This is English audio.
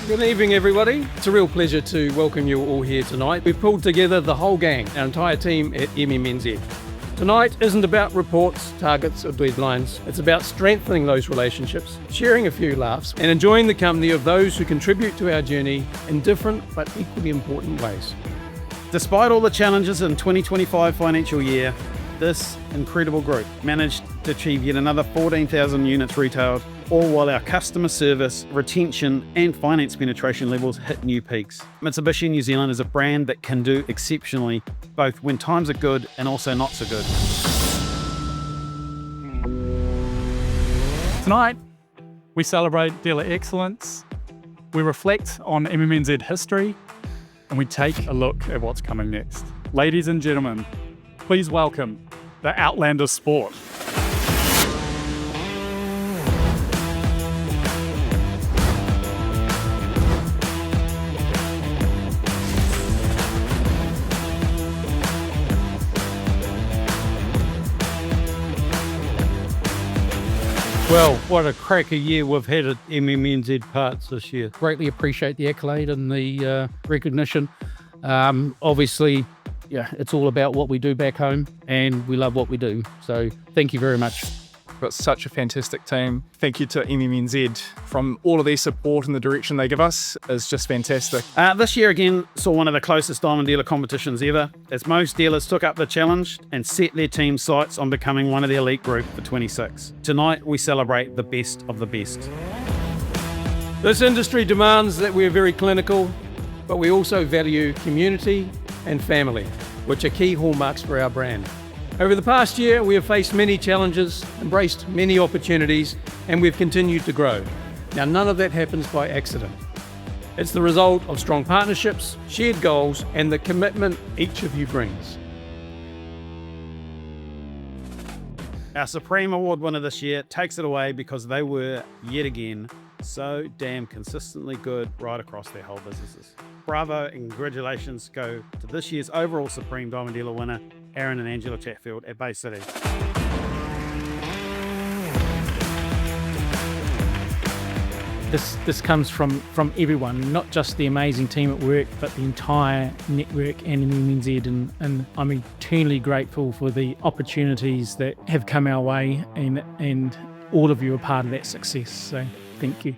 Good evening, everybody. It's a real pleasure to welcome you all here tonight. We've pulled together the whole gang, our entire team at MMNZ. Tonight isn't about reports, targets or deadlines. It's about strengthening those relationships, sharing a few laughs and enjoying the company of those who contribute to our journey in different but equally important ways. Despite all the challenges in 2025 financial year, this incredible group managed to achieve yet another 14,000 units retailed, all while our customer service, retention and finance penetration levels hit new peaks. Mitsubishi New Zealand is a brand that can do exceptionally, both when times are good and also not so good. Tonight, we celebrate dealer excellence, we reflect on MMNZ history, and we take a look at what's coming next. Ladies and gentlemen, please welcome the Outlander Sport. Well, what a cracker year we've had at MMNZ Parts this year. Greatly appreciate the accolade and the recognition. Obviously, yeah, it's all about what we do back home and we love what we do. So thank you very much. We've got such a fantastic team. Thank you to MMNZ from all of their support and the direction they give us is just fantastic. This year again saw one of the closest diamond dealer competitions ever, as most dealers took up the challenge and set their team sights on becoming one of the elite group for 26. Tonight we celebrate the best of the best. This industry demands that we are very clinical, but we also value community and family, which are key hallmarks for our brand. Over the past year, we have faced many challenges, embraced many opportunities, and we've continued to grow. Now, none of that happens by accident. It's the result of strong partnerships, shared goals, and the commitment each of you brings. Our Supreme Award winner this year takes it away because they were, yet again, so damn consistently good right across their whole businesses. Bravo and congratulations go to this year's overall Supreme Diamond Dealer winner, Aaron and Angela Chatfield at Bay City. This comes from everyone, not just the amazing team at work, but the entire network and MMNZ. And I'm eternally grateful for the opportunities that have come our way, and all of you are part of that success. So thank you.